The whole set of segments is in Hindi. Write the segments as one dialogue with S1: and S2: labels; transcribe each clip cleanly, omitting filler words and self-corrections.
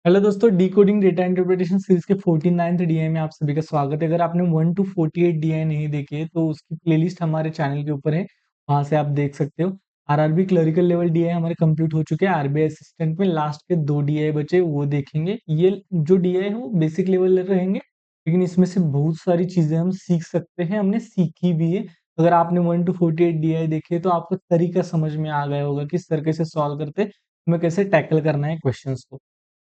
S1: हेलो दोस्तों, डिकोडिंग डेटा इंटरप्रिटेशन सीरीज के 49th डीआई में आप सभी का स्वागत है। अगर आपने 1 to 48 डीआई नहीं देखे है तो उसकी प्लेलिस्ट हमारे चैनल के ऊपर है, वहां से आप देख सकते हो। आरआरबी क्लरिकल लेवल डीआई हमारे कंप्लीट हो चुके हैं। आरबीआई असिस्टेंट में लास्ट के 2 डीआई बचे, वो देखेंगे। ये जो डीआई है वो बेसिक लेवल रहेंगे, लेकिन इसमें से बहुत सारी चीजें हम सीख सकते हैं, हमने सीखी भी है। अगर आपने 1 to 48 डीआई देखे तो आपको तरीका समझ में आ गया होगा किस तरीके से सॉल्व करते हैं, हमें कैसे टैकल करना है क्वेश्चंस को।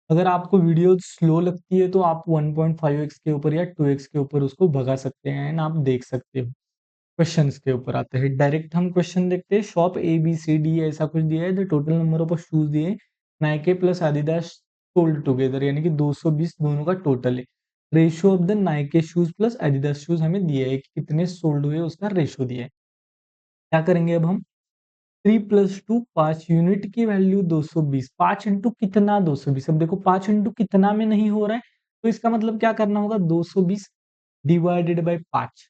S1: अगर आपको वीडियो स्लो लगती है तो आप 1.5x के ऊपर या 2x के ऊपर उसको भगा सकते हैं एंड आप देख सकते हो। क्वेश्चंस के ऊपर आते हैं, डायरेक्ट हम क्वेश्चन देखते हैं। Shop a b c d ऐसा कुछ दिया है, the total number of shoes दिए, Nike plus Adidas sold together, यानी कि 220 दोनों का टोटल है। Ratio of the Nike shoes plus Adidas shoes हमें दिया है कि कितने सोल्ड हुए, उसका रेशियो दिया है। क्या करेंगे अब हम? 3 + 2 5 यूनिट की वैल्यू 220, 5 इंटू कितना 220। अब देखो 5 इंटू कितना में नहीं हो रहा है, तो इसका मतलब क्या करना होगा? 220 डिवाइडेड बाय 5।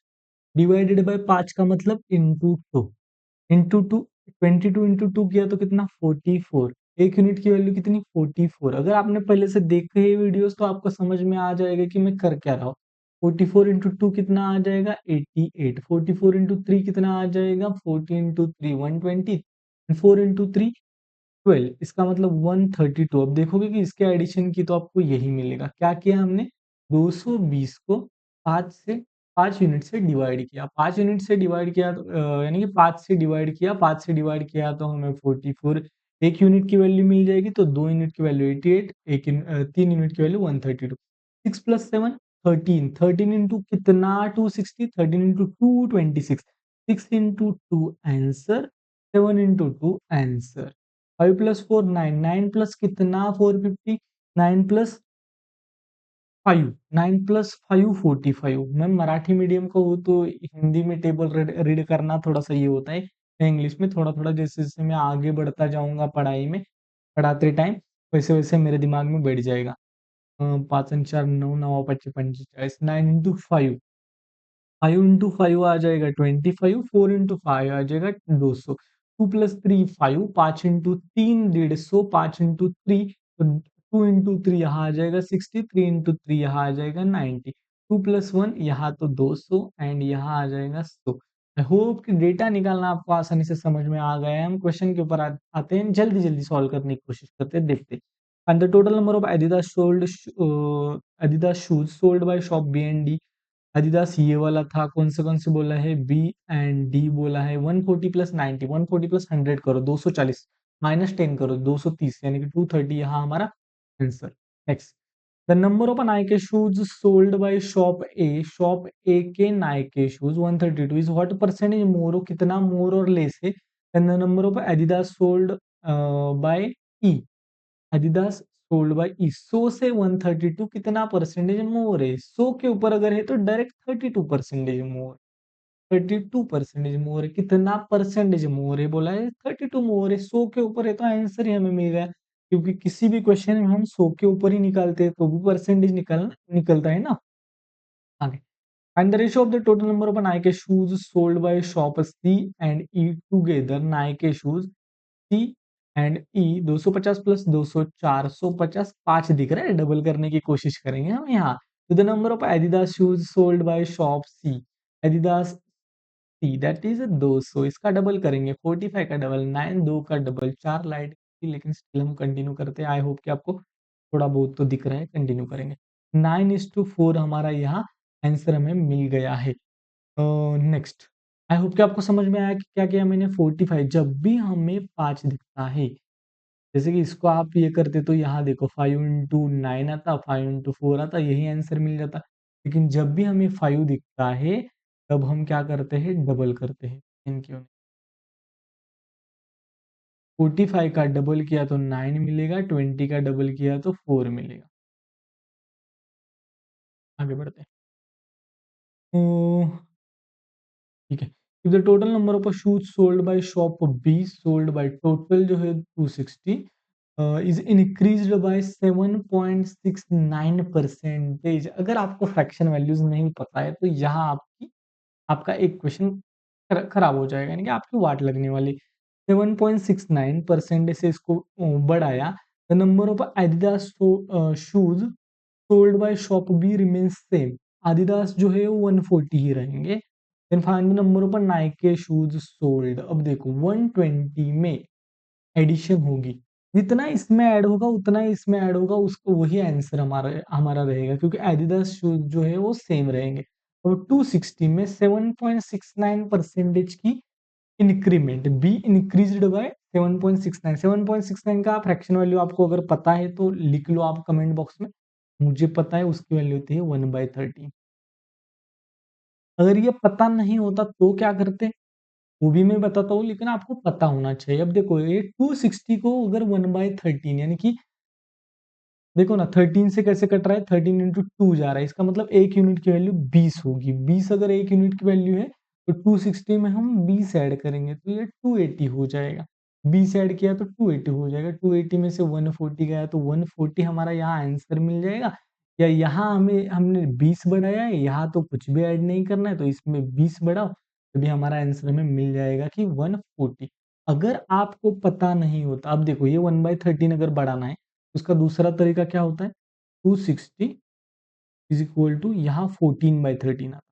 S1: डिवाइडेड बाय 5 का मतलब इंटू 2। इंटू 2, 22 इंटू 2 किया तो कितना? 44। एक यूनिट की वैल्यू कितनी? 44। अगर आपने पहले से देखे ये वीडियोस तो आपको समझ में आ जाएगा कि मैं कर क्या रहा हूँ। 44 इंटू 2 कितना आ जाएगा? 88। 44 इंटू 3 कितना आ जाएगा? 40 इंटू 3 120। 4 इंटू 3 12। इसका मतलब 132। अब देखोगे कि इसके एडिशन की तो आपको यही मिलेगा। क्या किया हमने? 220 को 5 से 5 यूनिट से डिवाइड किया। 5 यूनिट से डिवाइड किया तो यानी कि 5 से डिवाइड किया, 5 से डिवाइड किया तो हमें 44। एक यूनिट की वैल्यू मिल जाएगी, तो 2 यूनिट की वैल्यू 88, 3 यूनिट की वैल्यू 132। 6 + 7 13। 13 इंटू कितना? 260। 13 into 2 26। 6 into 2 answer, 7 into 2 answer. 5 + 4 9। 9 plus कितना? 450। 9 प्लस 5। 9 प्लस 5 45। मैं मराठी मीडियम का हूँ तो हिंदी में टेबल रीड करना थोड़ा सा ये होता है। मैं इंग्लिश में थोड़ा थोड़ा जैसे जैसे मैं आगे बढ़ता जाऊंगा पढ़ाई में, पढ़ाते टाइम, वैसे वैसे मेरे दिमाग में बैठ जाएगा। 5 and 4 9, 9 5 45। 9 इंटू 5, 5 इंटू 5 आ जाएगा 25। 4 इंटू 5 आ जाएगा 200। 2 + 3 5। 5 इंटू 3 150। 5 इंटू 3 तो 2 इंटू 3 यहाँ आ जाएगा 60। 3 इंटू 3 यहाँ आ जाएगा 90। 2 + 1 यहाँ तो 200 एंड यहाँ आ जाएगा 100। आई होप कि डेटा निकालना आपको आसानी से समझ में आ गया है। हम क्वेश्चन के ऊपर आते हैं, जल्दी जल्दी सॉल्व करने की कोशिश करते हैं, देखते हैं। And the total number of Adidas shoes sold by shop B and D. Adidas ये वाला था, कौन से बोला है? बी एंड डी बोला है। 140 + 90, 140 + 100 करो 240, -10 करो 230, यानी कि 230 यहाँ हमारा answer. Next, the number of Nike shoes sold by shop a के Nike shoes 132 is what percentage more? कितना मोर और लेस है than the number of Adidas sold by e? Adidas sold by e 100 से 132 कितना परसेंटेज मोर है? 100 के ऊपर अगर है तो डायरेक्ट 32 परसेंटेज मोर। 32 परसेंटेज मोर है। कितना परसेंटेज मोर है बोला है? 32 मोर है। 100 के ऊपर है तो आंसर ही हमें मिल गया, क्योंकि किसी भी क्वेश्चन में हम 100 के ऊपर ही निकालते हैं तो भी परसेंटेज निकलता है ना। आगे, and the ratio of the total number of Nike shoes sold by shop C and E together, Nike shoes C and E 250 plus 200 450। 5 दिख रहा है, डबल करने की कोशिश करेंगे हम यहाँ। तो the number of Adidas shoes sold by shop C, Adidas C that is 200। इसका डबल करेंगे, 45 का डबल 9, 2 का डबल 4 लाइट की, लेकिन स्टिल हम कंटिन्यू करते हैं। आई होप कि आपको थोड़ा बहुत तो दिख रहा है, कंटिन्यू करेंगे। 9:4 हमारा यहाँ आंसर हमें मिल गया है। नेक्स्ट, आई होप कि आपको समझ में आया कि क्या किया मैंने। 45 जब भी हमें 5 दिखता है, जैसे कि इसको आप ये करते तो यहाँ देखो 5 इंटू 9 आता, 5 इंटू 4 आता, यही आंसर मिल जाता। लेकिन जब भी हमें 5 दिखता है तब हम क्या करते हैं? डबल करते हैं। इनके 45 का डबल किया तो 9 मिलेगा, 20 का डबल किया तो 4 मिलेगा। आगे बढ़ते हैं। तो ठीक है, if the total number of shoes sold by shop be sold by total जो है 260 इज इंक्रीज्ड बाय 7.69 परसेंटेज। अगर आपको फ्रैक्शन वैल्यूज नहीं पता है तो यहाँ आपका एक क्वेश्चन खराब हो जाएगा, यानी कि आपकी वाट लगने वाली। 7.69 परसेंट से इसको बढ़ाया the number of Adidas shoes sold by shop B remains same. Adidas जो है वो 140 ही रहेंगे। Then find the number of Nike shoes sold. अब देखो 120 में एडिशन होगी, जितना इसमें ऐड होगा उतना ही इसमें ऐड होगा, उसको वही आंसर हमारा हमारा रहेगा, क्योंकि एडिडास शूज जो है वो सेम रहेंगे। और 260 में 7.69% की इंक्रीमेंट, बी इंक्रीज्ड बाय 7.69। 7.69 का फ्रैक्शन वैल्यू आपको अगर पता है तो लिख लो आप कमेंट बॉक्स में। मुझे पता है उसकी वैल्यू होती है 1/30। अगर ये पता नहीं होता तो क्या करते, वो भी मैं बताता हूँ, लेकिन आपको पता होना चाहिए। अब देखो ये 260 को अगर 1/13 यानी कि देखो ना 13 से कैसे कट रहा है, 13 इंटू टू जा रहा है, इसका मतलब एक यूनिट की वैल्यू 20 होगी। 20 अगर एक यूनिट की वैल्यू है तो 260 में हम 20 ऐड करेंगे तो ये 280 हो जाएगा। 20 ऐड किया तो 280 हो जाएगा। 280 में से 140 गया तो 140 हमारा यहाँ आंसर मिल जाएगा। या यहाँ हमें हमने 20 बढ़ाया है, यहाँ तो कुछ भी ऐड नहीं करना है, तो इसमें 20 बढ़ाओ तभी हमारा आंसर हमें मिल जाएगा कि 140। अगर आपको पता नहीं होता, अब देखो ये 1/13 अगर बढ़ाना है, उसका दूसरा तरीका क्या होता है, 260 इज इक्वल टू यहाँ 14/13 आता है।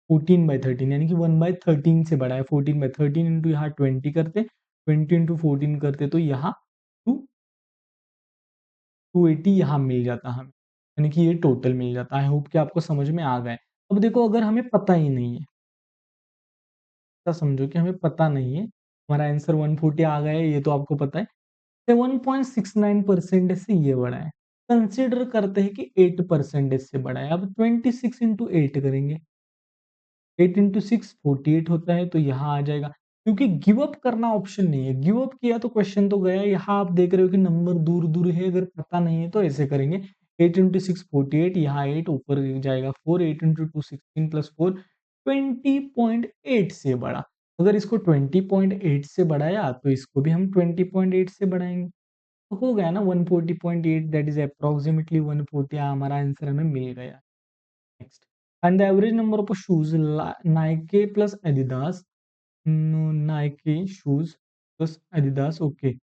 S1: 14/13 यानी कि 1/13 से बड़ा है। 14/13 इंटू यहाँ 20 करते, 20 इंटू 14 करते तो यहाँ 280 यहाँ मिल जाता हमें, यानी कि ये टोटल मिल जाता है। आई होप कि आपको समझ में आ गए। अब देखो अगर हमें पता ही नहीं है, ऐसा समझो कि हमें पता नहीं है, हमारा आंसर 140 आ गया है, ये तो आपको पता है। 7.69% से ये बड़ा है। कंसिडर करते हैं कि 8% से बड़ा है। अब 26 इंटू 8 करेंगे, 8 इंटू 6 48 होता है, तो यहाँ आ जाएगा। क्योंकि गिव अप करना ऑप्शन नहीं है, गिव अप किया तो क्वेश्चन तो गया। यहाँ आप देख रहे हो कि नंबर दूर दूर है, अगर पता नहीं है तो ऐसे करेंगे। 8 इंटू 6 48, यहाँ 8 ऊपर जाएगा 4, 8 इंटू 2 16 प्लस 4 20.8 से बड़ा। अगर इसको 20.8 से बढ़ाया तो इसको भी हम 20.8 से बढ़ाएंगे, तो हो गया ना 140.8, दैट इज अप्रोक्सीमेटली 140। हमारा आंसर हमें मिल गया। Next, and the average number of shoes Nike plus Adidas, no, Nike shoes plus Adidas, okay,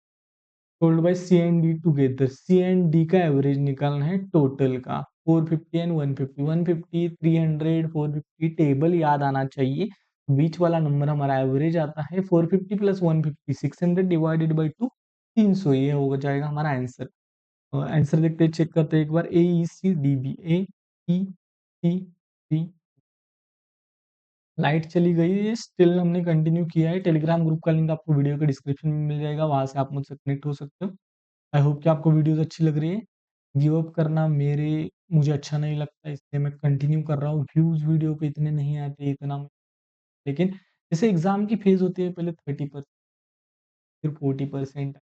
S1: sold by C and D together। C and D का एवरेज निकालना है टोटल का, 450 एंड 150, 150 300 450 टेबल याद आना चाहिए। बीच वाला नंबर हमारा एवरेज आता है 450 प्लस 150 600 डिवाइडेड बाई 2 300, ये हो जाएगा हमारा आंसर। आंसर देखते हैं, चेक करते हैं एक बार। ए ई सी डी बी, ए ई सी डी, लाइट चली गई है, स्टिल हमने कंटिन्यू किया है। टेलीग्राम ग्रुप का लिंक आपको वीडियो के डिस्क्रिप्शन में मिल जाएगा, वहां से आप मुझसे कनेक्ट हो सकते हो। आई होप कि आपको वीडियोस अच्छी लग रही है। गिव अप करना मुझे अच्छा नहीं लगता, इसलिए मैं कंटिन्यू कर रहा हूँ। व्यूज वीडियो पे इतने नहीं आते इतना, लेकिन जैसे एग्जाम की फेज होती है, पहले 30%, फिर 40%,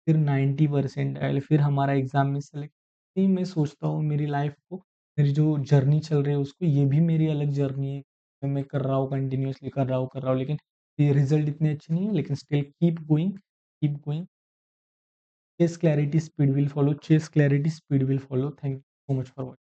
S1: फिर 90% आए, फिर हमारा एग्जाम में सेलेक्ट। नहीं, मैं सोचता हूँ मेरी लाइफ को, मेरी जो जर्नी चल रही है उसको, ये भी मेरी अलग जर्नी है। मैं कर रहा हूँ, कंटिन्यूअसली कर रहा हूँ, लेकिन ये रिजल्ट इतने अच्छे नहीं है, लेकिन still keep going, keep going. Chase clarity speed will follow, chase clarity speed will follow. Thank you so much for watching.